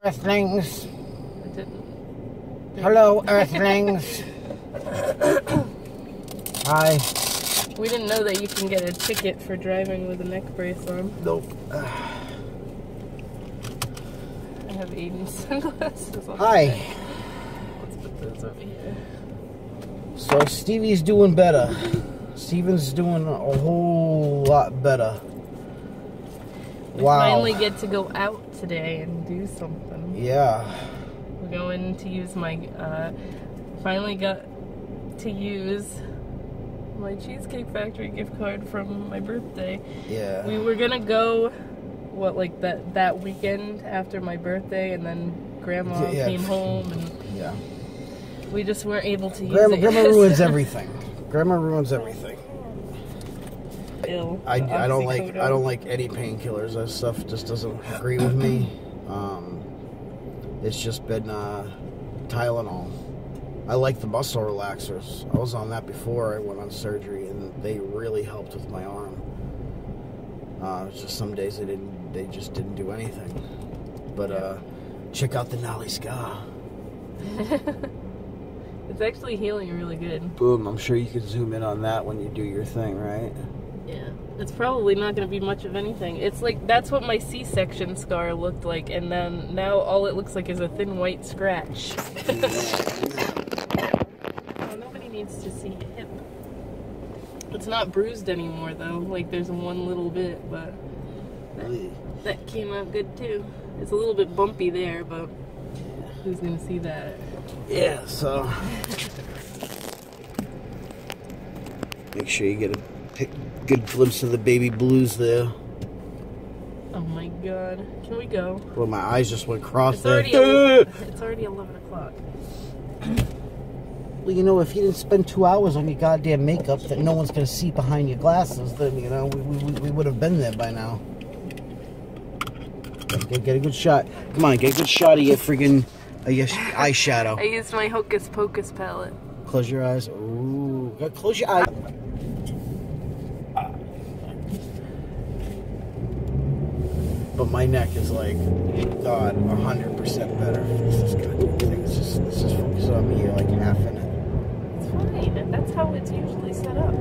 Earthlings. I didn't. Hello, Earthlings. Hi. We didn't know that you can get a ticket for driving with a neck brace on. Nope. I have Aiden's sunglasses on. Hi. Let's put those over here. So Stevie's doing better. Steven's doing a whole lot better. We Wow. finally get to go out today and do something. Yeah. We're going to use my, finally got to use my Cheesecake Factory gift card from my birthday. Yeah. We were gonna go, what, like that weekend after my birthday, and then Grandma came home, and yeah, we just weren't able to use Grandma, it. Grandma ruins everything. Grandma ruins everything. Ill. I don't like any painkillers. That stuff just doesn't agree with me. It's just been Tylenol. I like the muscle relaxers. I was on that before I went on surgery, and they really helped with my arm. It's just some days they just didn't do anything. But check out the Nolly Scar. It's actually healing really good. Boom! I'm sure you can zoom in on that when you do your thing, right? Yeah, it's probably not going to be much of anything. It's like, that's what my C-section scar looked like, and then now all it looks like is a thin white scratch. Oh, nobody needs to see your hip. It's not bruised anymore, though. Like, there's one little bit, but that came out good, too. It's a little bit bumpy there, but who's going to see that? Yeah, so make sure you get a good glimpse of the baby blues there. Oh my god. Can we go? Well, my eyes just went cross It's there. already 11 o'clock. Well, you know, if you didn't spend 2 hours on your goddamn makeup that no one's going to see behind your glasses, then, you know, we would have been there by now. Get a good shot. Come on, get a good shot of your freaking eyeshadow. I used my Hocus Pocus palette. Close your eyes. Ooh. Close your eyes. But my neck is like, God, 100% better. This goddamn thing. It's just focus on me. You're like half in it. It's fine. That's how it's usually set up.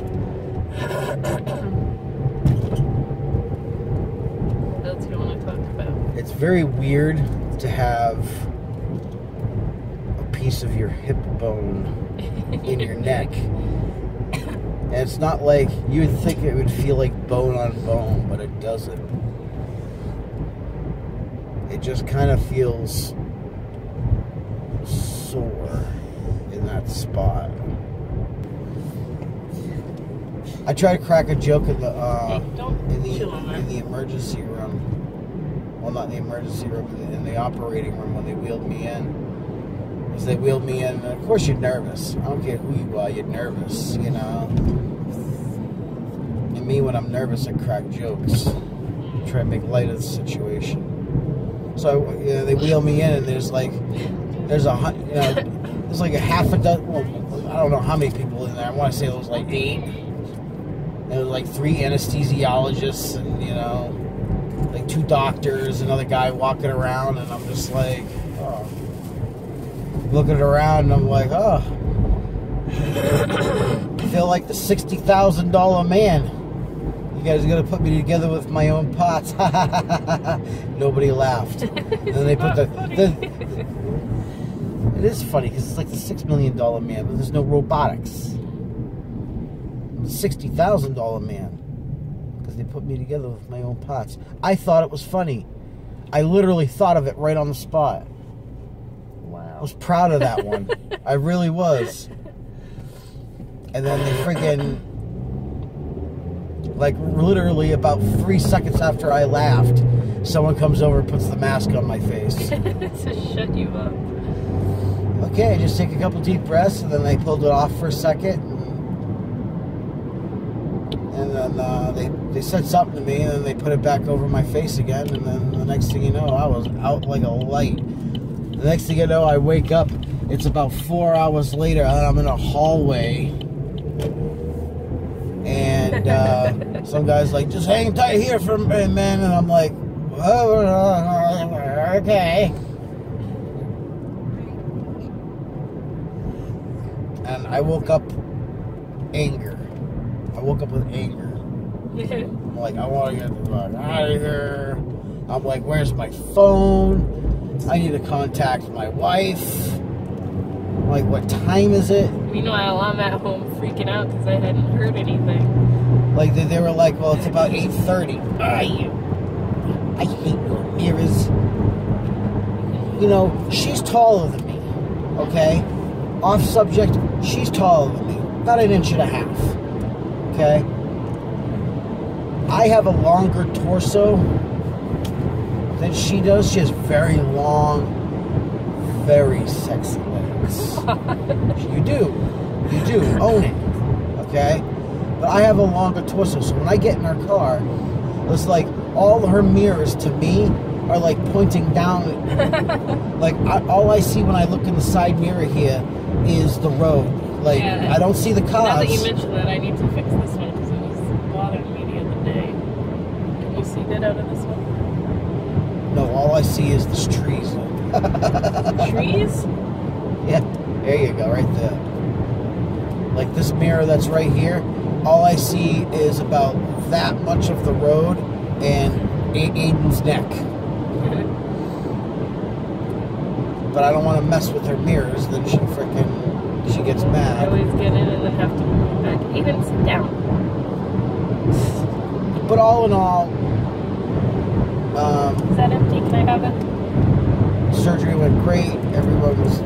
What else do you want to talk about? It's very weird to have a piece of your hip bone in your neck. And it's not like, you would think it would feel like bone on bone, but it doesn't. It just kind of feels sore in that spot. I tried to crack a joke in the emergency room. Well, not in the emergency room, in the operating room when they wheeled me in. Because they wheeled me in, and of course you're nervous. I don't care who you are, you're nervous, you know. And me, when I'm nervous, I crack jokes. Try to make light of the situation. So they wheel me in, and there's like a half a dozen. Well, I don't know how many people in there. I want to say it was like 8. There was like 3 anesthesiologists, and like 2 doctors, another guy walking around, and I'm just like, oh, looking around, and I'm like, oh, I feel like the $60,000 man. You guys are gonna put me together with my own parts. Nobody laughed. And then they put it is funny because it's like the $6 million man, but there's no robotics. The $60,000 man, because they put me together with my own parts. I thought it was funny. I literally thought of it right on the spot. Wow. I was proud of that one. I really was. And then they freaking, like, literally about 3 seconds after I laughed, someone comes over and puts the mask on my face. To shut you up. Okay, I just take a couple deep breaths, and then they pulled it off for a second. And then they said something to me, and then they put it back over my face again. And then the next thing you know, I was out like a light. The next thing you know, I wake up. It's about 4 hours later, and I'm in a hallway. And some guy's like, just hang tight here for a minute, man. And I'm like, oh, okay. I woke up anger. I woke up with anger. I'm like, I want to get the fuck out of here. I'm like, where's my phone? I need to contact my wife. I'm like, what time is it? Meanwhile, I'm at home freaking out because I hadn't heard anything. Like, they were like, well, it's about 8:30. I hate your mirrors. You know, she's taller than me, okay? Off subject, she's taller than me. About 1.5 inches, okay? I have a longer torso than she does. She has very long, very sexy legs. You do. Own it, okay? But I have a longer torso, so when I get in her car, it's like all her mirrors to me are like pointing down. Like all I see when I look in the side mirror here is the road. Like, yeah, I don't see the cars. Now that you mentioned that, I need to fix this one because it was bothering me the other day. Can you see that out of this one? No, all I see is the trees. Trees? Yeah, there you go, right there. Like this mirror that's right here, all I see is about that much of the road and Aiden's neck. But I don't want to mess with her mirrors, then she gets mad. I always get in and then have to move back. Aiden, sit down. But all in all, is that empty? Can I have it? Surgery went great. Everyone was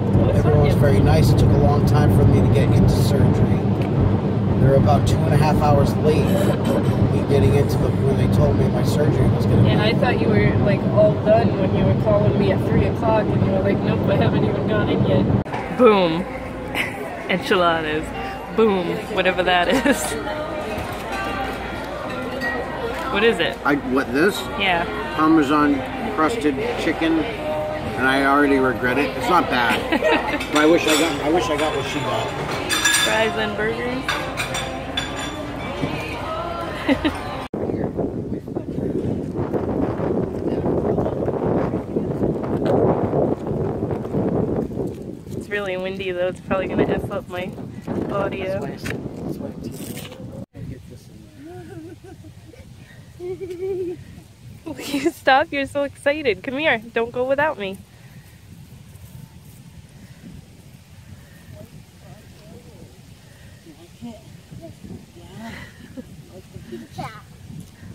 very nice. It took a long time for me to get into surgery. They were about 2.5 hours late me getting into when they told me my surgery was going to be. Yeah, I thought you were like all done when you were calling me at 3 o'clock and you were like, nope, I haven't even got in yet. Boom. Enchiladas. Boom. Whatever that is. What is it? What, this? Yeah. Parmesan crusted chicken, and I already regret it. It's not bad. But I wish I got what she got. Fries and burgers. It's really windy though. It's probably gonna F up my audio. Will you stop? You're so excited. Come here. Don't go without me.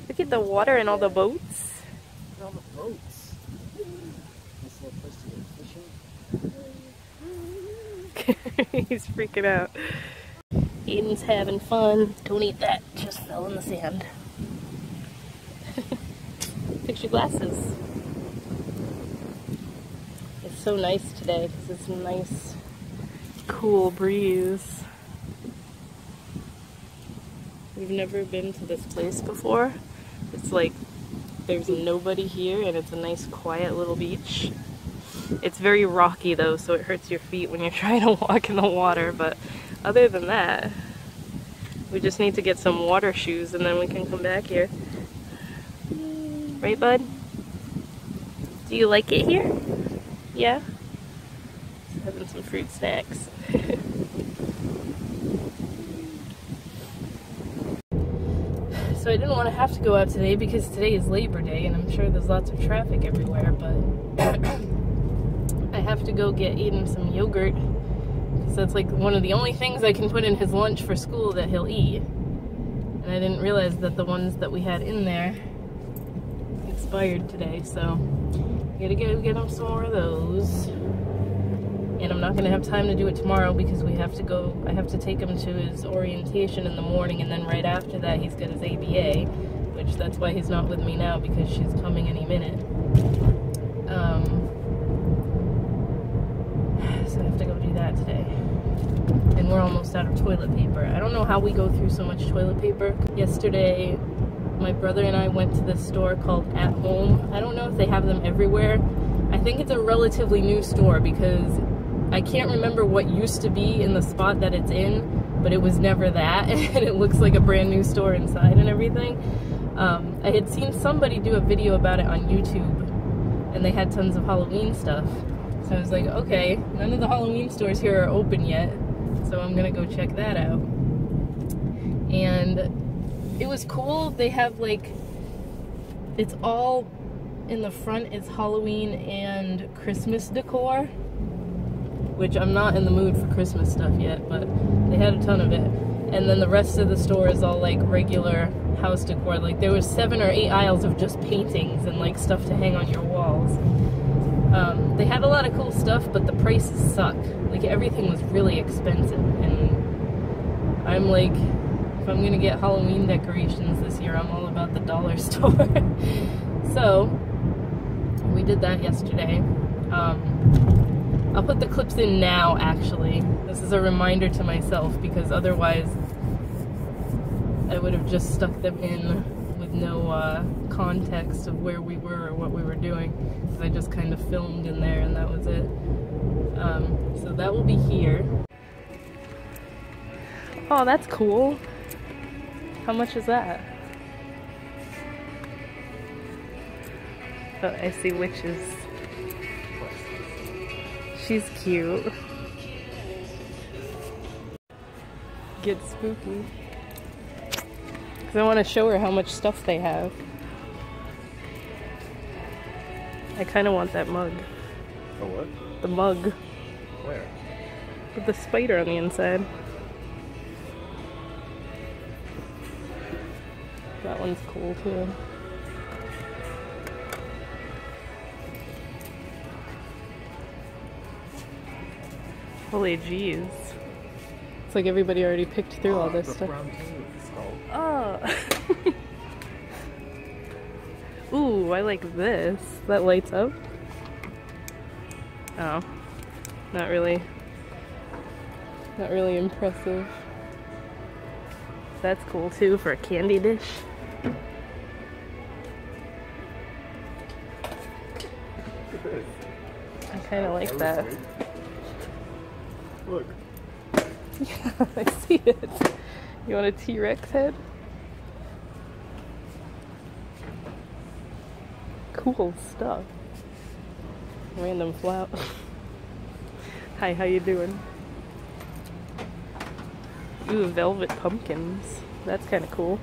Look at the water and all the boats. All the boats. Nice little place to go fishing. He's freaking out. Aiden's having fun. Don't eat that. Just fell in the sand. Fix your glasses. It's so nice today because it's a nice, cool breeze. We've never been to this place before. It's like there's nobody here and it's a nice quiet little beach. It's very rocky though, so it hurts your feet when you're trying to walk in the water, but other than that, we just need to get some water shoes and then we can come back here. Right, bud? Do you like it here? Yeah? Just having some fruit snacks. So I didn't want to have to go out today because today is Labor Day and I'm sure there's lots of traffic everywhere, but I have to go get Aiden some yogurt because that's like one of the only things I can put in his lunch for school that he'll eat. And I didn't realize that the ones that we had in there expired today, so gotta go get him some more of those. And I'm not gonna have time to do it tomorrow because I have to take him to his orientation in the morning, and then right after that he's got his ABA, which that's why he's not with me now because she's coming any minute. So I have to go do that today. And we're almost out of toilet paper. I don't know how we go through so much toilet paper. Yesterday my brother and I went to this store called At Home. I don't know if they have them everywhere. I think it's a relatively new store because I can't remember what used to be in the spot that it's in, but it was never that, and it looks like a brand new store inside and everything. I had seen somebody do a video about it on YouTube, and they had tons of Halloween stuff. So I was like, okay, none of the Halloween stores here are open yet, So I'm gonna go check that out. And it was cool. They have like, it's all in the front, it's Halloween and Christmas decor, which I'm not in the mood for Christmas stuff yet, but they had a ton of it. And then the rest of the store is all like regular house decor. Like there was 7 or 8 aisles of just paintings and like stuff to hang on your walls. They had a lot of cool stuff, but the prices suck. Like everything was really expensive, and I'm like, if I'm gonna get Halloween decorations this year, I'm all about the dollar store. So we did that yesterday. I'll put the clips in now, actually. This is a reminder to myself, because otherwise I would have just stuck them in with no context of where we were or what we were doing. Because I just kind of filmed in there and that was it. So that will be here. Oh, that's cool. How much is that? Oh, I see witches. She's cute. Get spooky. Because I want to show her how much stuff they have. I kind of want that mug. A what? The mug. Where? With the spider on the inside. That one's cool too. Holy jeez. It's like everybody already picked through all this stuff. Oh. Ooh, I like this. That lights up. Oh. Not really impressive. That's cool too for a candy dish. I kind of like that. Look. Yeah, I see it. You want a T-Rex head? Cool stuff. Random flout. Hi, how you doing? Ooh, velvet pumpkins. That's kind of cool.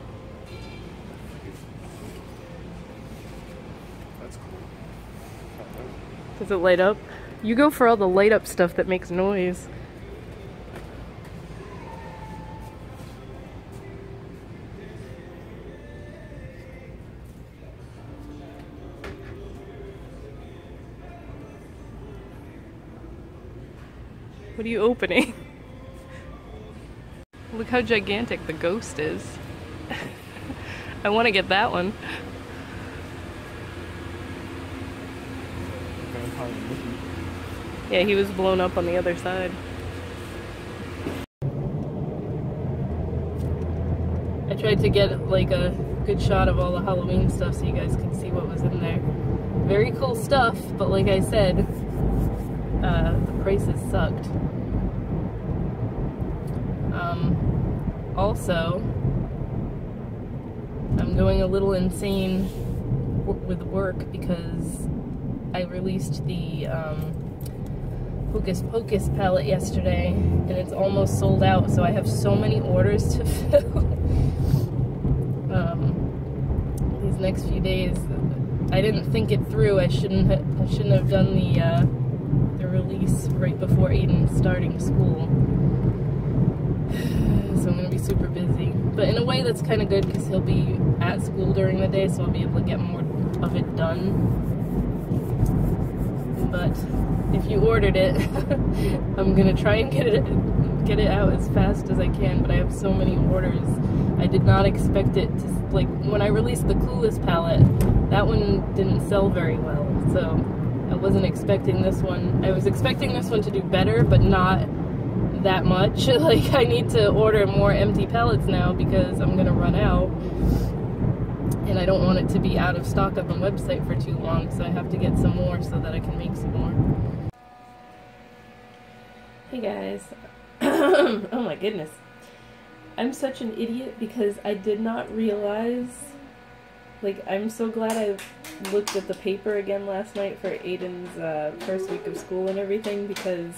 That's cool. Does it light up? You go for all the light up stuff that makes noise. What are you opening? Look how gigantic the ghost is. I want to get that one. Yeah, he was blown up on the other side. I tried to get like a good shot of all the Halloween stuff so you guys could see what was in there. Very cool stuff, but like I said, the prices sucked. Also, I'm going a little insane with work because I released the Hocus Pocus palette yesterday and it's almost sold out, so I have so many orders to fill. These next few days, I didn't think it through. I shouldn't have done the release right before Aiden's starting school. So I'm gonna be super busy, but in a way that's kind of good because he'll be at school during the day, so I'll be able to get more of it done. But if you ordered it, I'm gonna try and get it out as fast as I can. But I have so many orders. I did not expect it to, like, when I released the Clueless palette, that one didn't sell very well, so I wasn't expecting this one. I was expecting this one to do better, but not that much. Like, I need to order more empty palettes now because I'm gonna run out and I don't want it to be out of stock on the website for too long, so I have to get some more so that I can make some more. Hey guys. Oh my goodness, I'm such an idiot because I did not realize, like, I'm so glad I looked at the paper again last night for Aiden's first week of school and everything, because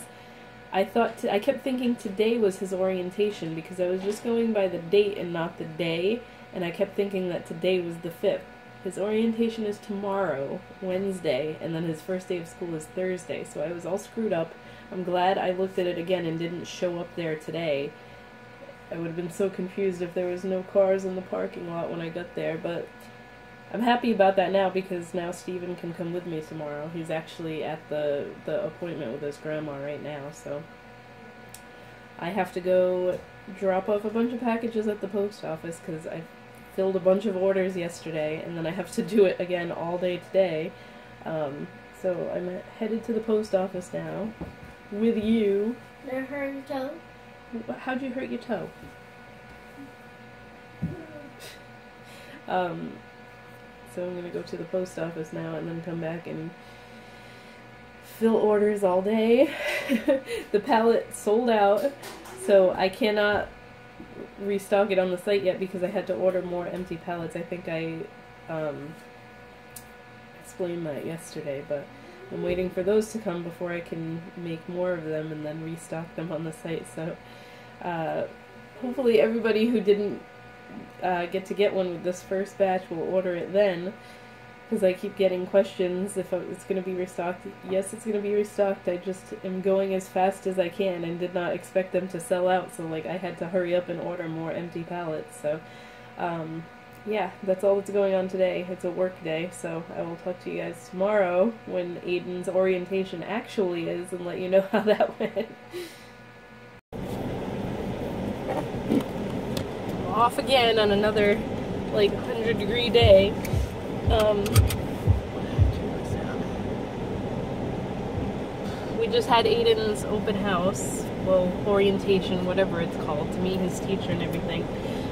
I kept thinking today was his orientation because I was just going by the date and not the day, and I kept thinking that today was the 5th. His orientation is tomorrow, Wednesday, and then his first day of school is Thursday, so I was all screwed up. I'm glad I looked at it again and didn't show up there today. I would have been so confused if there was no cars in the parking lot when I got there, but I'm happy about that now because now Steven can come with me tomorrow. He's actually at the appointment with his grandma right now, so I have to go drop off a bunch of packages at the post office because I filled a bunch of orders yesterday, and then I have to do it again all day today. So I'm headed to the post office now with you. Did I hurt your toe? How'd you hurt your toe? So I'm gonna go to the post office now and then come back and fill orders all day. The pallet sold out, so I cannot restock it on the site yet because I had to order more empty pallets. I think I explained that yesterday, but I'm waiting for those to come before I can make more of them and then restock them on the site. So hopefully everybody who didn't get one with this first batch will order it then, because I keep getting questions if it's going to be restocked. Yes, it's going to be restocked. I just am going as fast as I can and did not expect them to sell out, so like I had to hurry up and order more empty pallets. So yeah, that's all that's going on today. It's a work day, so I will talk to you guys tomorrow when Aiden's orientation actually is and let you know how that went. Off again on another like 100-degree day. We just had Aiden's open house, well, orientation, whatever it's called, to meet his teacher and everything.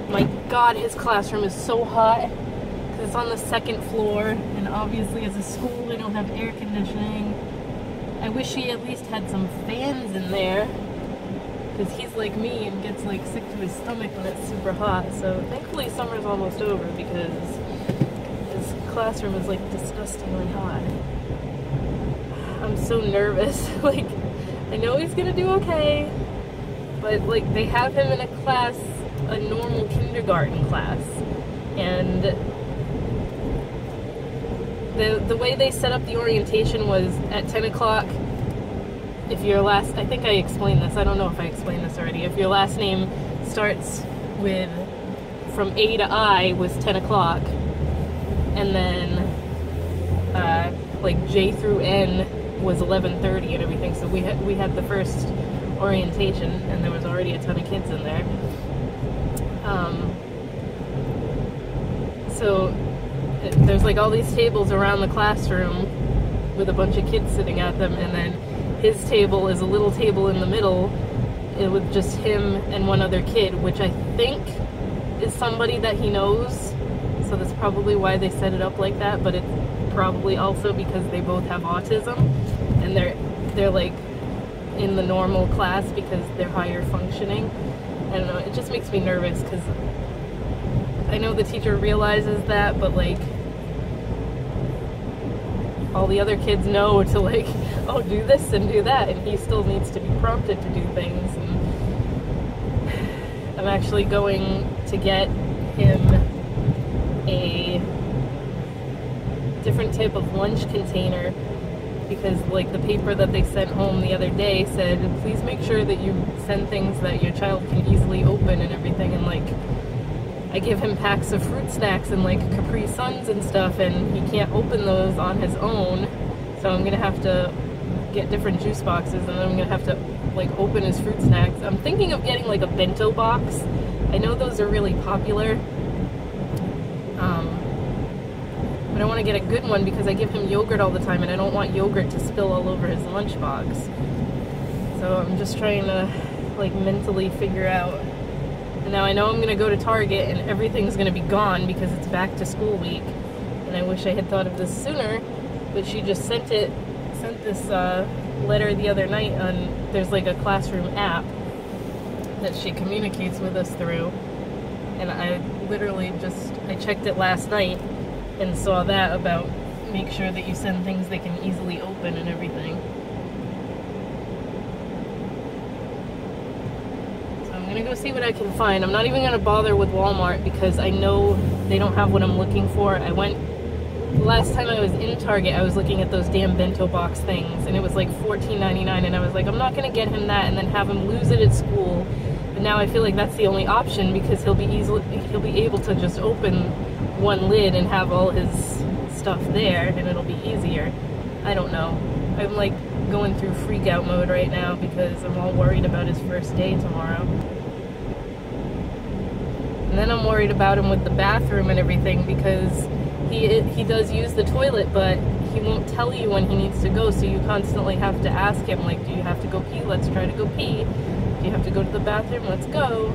My God, his classroom is so hot because it's on the 2nd floor, and obviously as a school they don't have air conditioning. I wish he at least had some fans in there, because he's like me and gets like sick to his stomach when it's super hot. So thankfully summer's almost over because his classroom is like disgustingly hot. I'm so nervous. Like, I know he's gonna do okay, but like they have him in a class, a normal kindergarten class, and the way they set up the orientation was at 10 o'clock. If your last, I think I explained this, I don't know if I explained this already, if your last name starts with, from A to I was 10 o'clock, and then, like J through N was 11:30 and everything, so we had the first orientation, and there was already a ton of kids in there. So, there's like all these tables around the classroom with a bunch of kids sitting at them, and then his table is a little table in the middle with just him and one other kid, which I think is somebody that he knows, so that's probably why they set it up like that, but it's probably also because they both have autism, and they're like in the normal class because they're higher functioning. I don't know, it just makes me nervous because I know the teacher realizes that, but like all the other kids know to like, oh, do this and do that, and he still needs to be prompted to do things. And I'm actually going to get him a different type of lunch container because like the paper that they sent home the other day said, please make sure that you send things that your child can easily open and everything, and like I give him packs of fruit snacks and like Capri Suns and stuff, and he can't open those on his own, so I'm gonna have to get different juice boxes, and then I'm gonna have to like open his fruit snacks. I'm thinking of getting like a bento box. I know those are really popular, but I want to get a good one because I give him yogurt all the time, and I don't want yogurt to spill all over his lunchbox. So I'm just trying to like mentally figure out. And now I know I'm gonna go to Target and everything's gonna be gone because it's back to school week, and I wish I had thought of this sooner, but she just sent this letter the other night on, there's like a classroom app that she communicates with us through, and I literally I checked it last night and saw that about make sure that you send things they can easily open and everything. go see what I can find. I'm not even gonna bother with Walmart because I know they don't have what I'm looking for. The last time I was in Target, I was looking at those damn bento box things, and it was like $14.99, and I was like, I'm not gonna get him that and then have him lose it at school. But now I feel like that's the only option because he'll be able to just open one lid and have all his stuff there, and it'll be easier. I don't know. I'm like going through freak out mode right now because I'm all worried about his first day tomorrow. And then I'm worried about him with the bathroom and everything because he does use the toilet, but he won't tell you when he needs to go, so you constantly have to ask him, like, do you have to go pee? Let's try to go pee. Do you have to go to the bathroom? Let's go.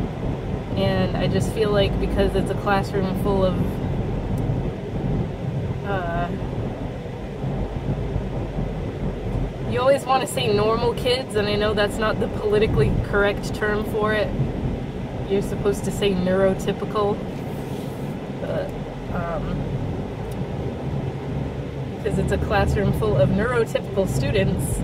And I just feel like because it's a classroom full of you always want to say normal kids, and I know that's not the politically correct term for it. You're supposed to say neurotypical, but because it's a classroom full of neurotypical students,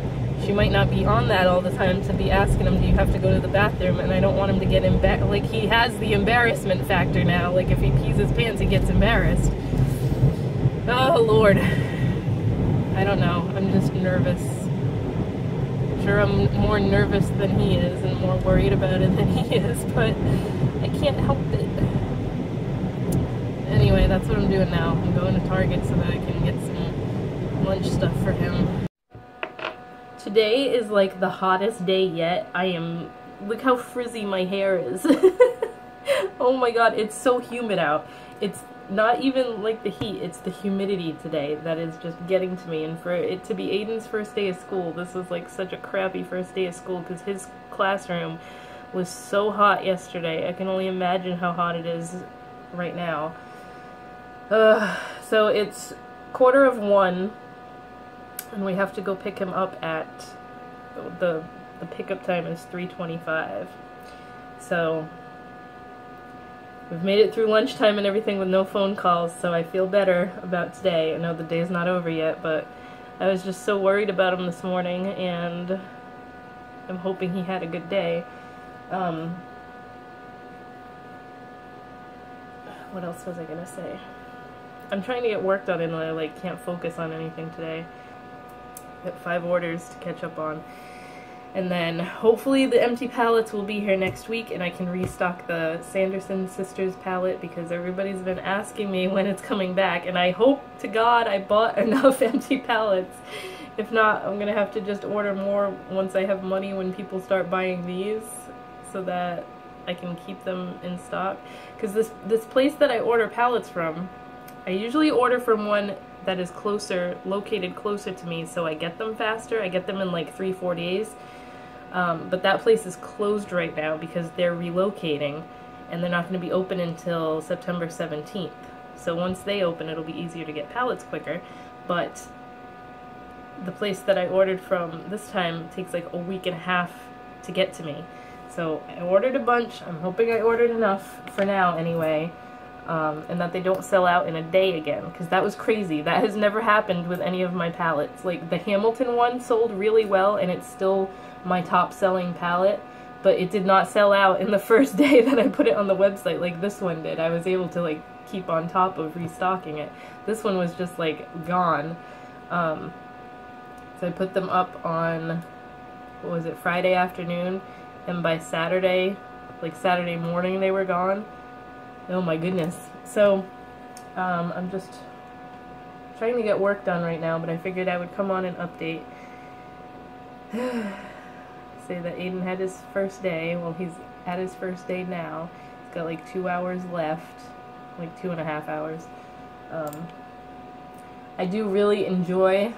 she might not be on that all the time to be asking him, do you have to go to the bathroom? And I don't want him to get embarrassed. Like, he has the embarrassment factor now. Like, if he pees his pants, he gets embarrassed. Oh, Lord. I don't know. I'm just nervous. I'm sure I'm more nervous than he is and more worried about it than he is, but I can't help it. Anyway, that's what I'm doing now. I'm going to Target so that I can get some lunch stuff for him. Today is like the hottest day yet. Look how frizzy my hair is. Oh my god, it's so humid out. It's not even like the heat, it's the humidity today that is just getting to me. And for it to be Aiden's first day of school, this is like such a crappy first day of school because his classroom was so hot yesterday. I can only imagine how hot it is right now. So it's 1:45, and we have to go pick him up at the pickup time is 3:25. So we've made it through lunchtime and everything with no phone calls, so I feel better about today. I know the day's not over yet, but I was just so worried about him this morning, and I'm hoping he had a good day. What else was I gonna say? I'm trying to get work done and I can't focus on anything today. Got 5 orders to catch up on. And then hopefully the empty pallets will be here next week and I can restock the Sanderson Sisters pallet because everybody's been asking me when it's coming back, and I hope to God I bought enough empty pallets. If not, I'm gonna have to just order more once I have money when people start buying these so that I can keep them in stock. Because this place that I order pallets from, I usually order from one that is located closer to me, so I get them faster. I get them in like 3-4 days. But that place is closed right now because they're relocating and they're not going to be open until September 17th. So once they open, it'll be easier to get pallets quicker. But the place that I ordered from this time takes like a week and a half to get to me. So I ordered a bunch. I'm hoping I ordered enough for now anyway. And that they don't sell out in a day again, because that was crazy. That has never happened with any of my pallets. Like, the Hamilton one sold really well, and it's still my top selling pallet, but it did not sell out in the first day that I put it on the website like this one did. I was able to like keep on top of restocking it. This one was just like gone. So I put them up on, what was it, Friday afternoon, and by Saturday, like Saturday morning, they were gone. Oh my goodness. So, I'm just trying to get work done right now, but I figured I would come on and update. Say that Aiden had his first day. Well, he's at his first day now. He's got like 2 hours left. Like 2.5 hours. I do really enjoy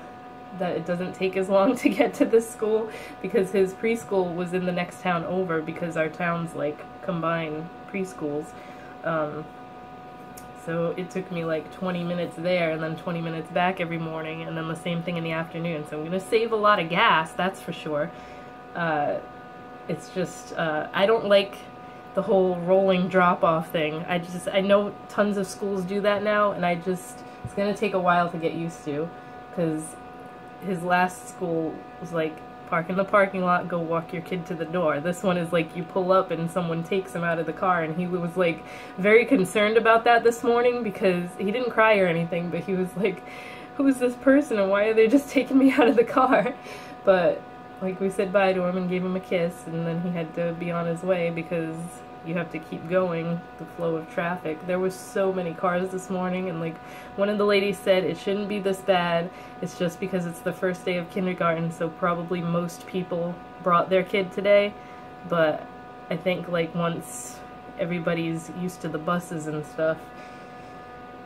that it doesn't take as long to get to this school, because his preschool was in the next town over, because our towns like combine preschools. So it took me like 20 minutes there and then 20 minutes back every morning, and then the same thing in the afternoon. So I'm going to save a lot of gas, that's for sure. It's just, I don't like the whole rolling drop-off thing. I know tons of schools do that now, and it's going to take a while to get used to, because his last school was like park in the parking lot, go walk your kid to the door. This one is like you pull up and someone takes him out of the car, and he was like very concerned about that this morning because he didn't cry or anything, but he was like, who's this person and why are they just taking me out of the car? But like we said bye to him and gave him a kiss, and then he had to be on his way because you have to keep going, the flow of traffic. There was so many cars this morning, and like one of the ladies said it shouldn't be this bad. It's just because it's the first day of kindergarten, so probably most people brought their kid today. But I think like once everybody's used to the buses and stuff,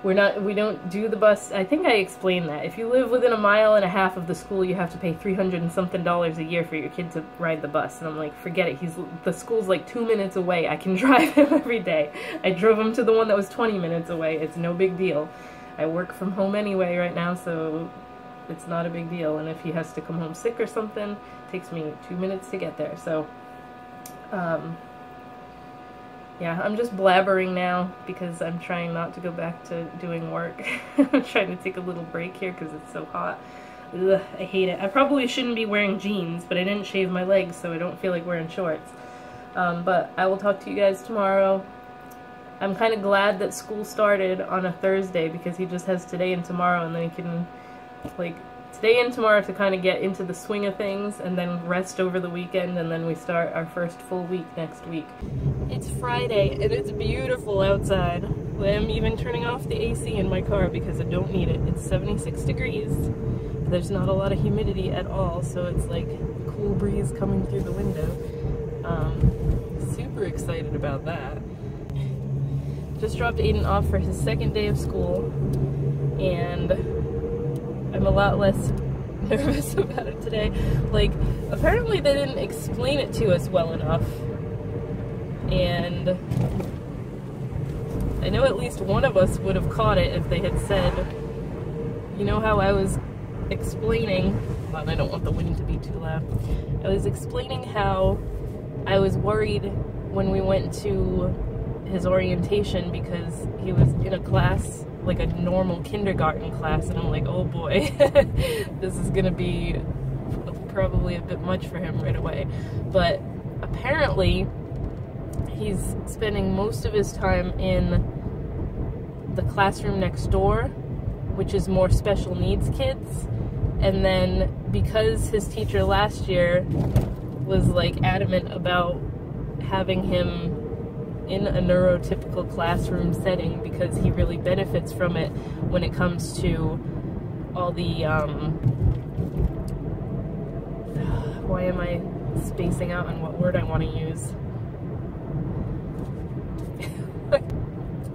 we don't do the bus. I think I explained that. If you live within 1.5 miles of the school, you have to pay $300 and something a year for your kid to ride the bus. And I'm like, forget it. The school's like 2 minutes away. I can drive him every day. I drove him to the one that was 20 minutes away. It's no big deal. I work from home anyway right now, so it's not a big deal. And if he has to come home sick or something, it takes me 2 minutes to get there. So, yeah, I'm just blabbering now because I'm trying not to go back to doing work. I'm trying to take a little break here because it's so hot. Ugh, I hate it. I probably shouldn't be wearing jeans, but I didn't shave my legs, so I don't feel like wearing shorts. But I will talk to you guys tomorrow. I'm kind of glad that school started on a Thursday because he just has today and tomorrow, and then he can, like, today and tomorrow to kind of get into the swing of things and then rest over the weekend, and then we start our first full week next week. It's Friday and it's beautiful outside. I'm even turning off the AC in my car because I don't need it. It's 76 degrees. There's not a lot of humidity at all, so it's like a cool breeze coming through the window. Super excited about that. Just dropped Aiden off for his second day of school, and I'm a lot less nervous about it today. Like, apparently they didn't explain it to us well enough. And I know at least one of us would have caught it if they had said, you know how I was explaining, well, I don't want the wind to be too loud. I was explaining how I was worried when we went to his orientation because he was in a class, like a normal kindergarten class, and I'm like, oh boy, this is gonna be probably a bit much for him right away. But apparently he's spending most of his time in the classroom next door, which is more special needs kids. And then because his teacher last year was like adamant about having him in a neurotypical classroom setting because he really benefits from it when it comes to all the, why am I spacing out on what word I want to use?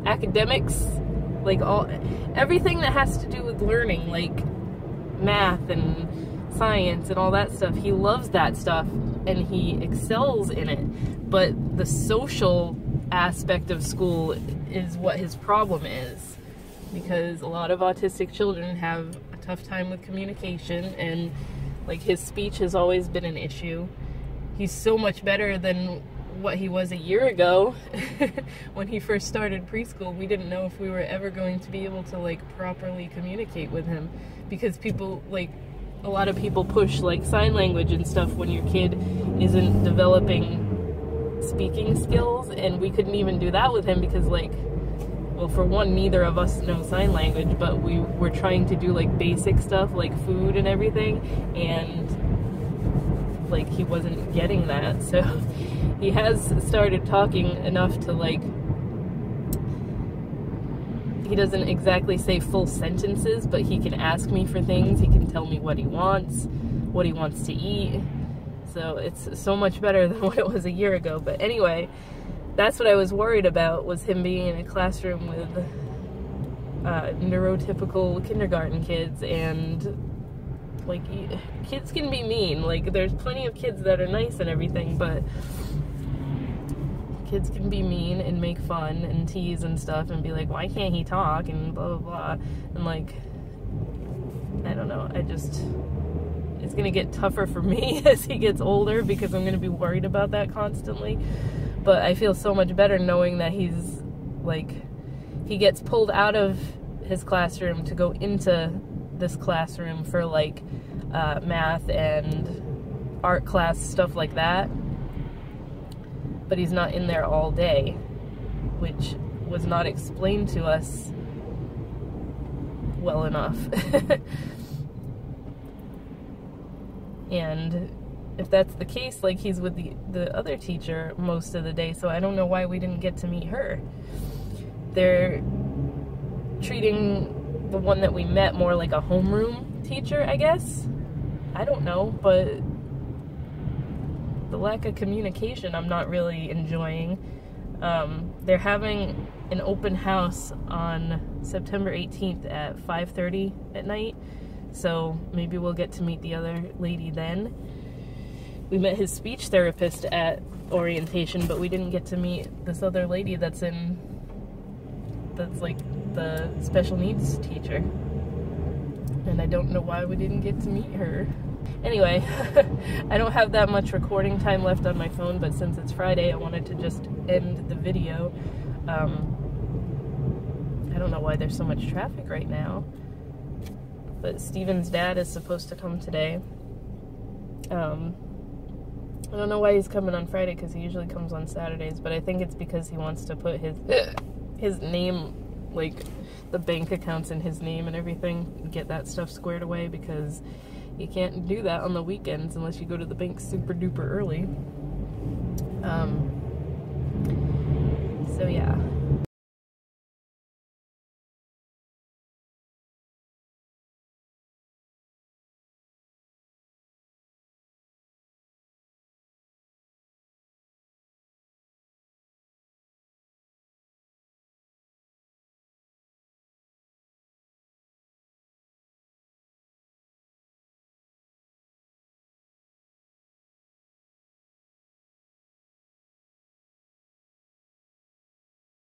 Academics, like everything that has to do with learning, like math and science and all that stuff. He loves that stuff and he excels in it, but the social aspect of school is what his problem is, because a lot of autistic children have a tough time with communication, and like his speech has always been an issue. He's so much better than what he was a year ago. When he first started preschool, we didn't know if we were ever going to be able to like properly communicate with him, because people, like, a lot of people push like sign language and stuff when your kid isn't developing speaking skills, and we couldn't even do that with him because, like, well, for one, neither of us know sign language, but we were trying to do like basic stuff like food and everything, and like he wasn't getting that. So he has started talking enough to, like, he doesn't exactly say full sentences, but he can ask me for things. He can tell me what he wants to eat. So it's so much better than what it was a year ago. But anyway, that's what I was worried about, was him being in a classroom with neurotypical kindergarten kids. And like, kids can be mean. Like, there's plenty of kids that are nice and everything, but kids can be mean and make fun and tease and stuff and be like, why can't he talk, and blah blah blah. And like, I don't know, it's gonna get tougher for me as he gets older because I'm gonna be worried about that constantly. But I feel so much better knowing that he's like, he gets pulled out of his classroom to go into this classroom for like math and art class, stuff like that. But he's not in there all day, which was not explained to us well enough. And if that's the case, like, he's with the other teacher most of the day, so I don't know why we didn't get to meet her. They're treating the one that we met more like a homeroom teacher, I guess. I don't know, but the lack of communication I'm not really enjoying. They're having an open house on September 18th at 5:30 at night, so maybe we'll get to meet the other lady then. We met his speech therapist at orientation, but we didn't get to meet this other lady that's like the special needs teacher. And I don't know why we didn't get to meet her. Anyway, I don't have that much recording time left on my phone, but since it's Friday, I wanted to just end the video. I don't know why there's so much traffic right now, but Steven's dad is supposed to come today. I don't know why he's coming on Friday, because he usually comes on Saturdays, but I think it's because he wants to put his name, like the bank accounts in his name and everything, and get that stuff squared away, because you can't do that on the weekends unless you go to the bank super duper early. So yeah.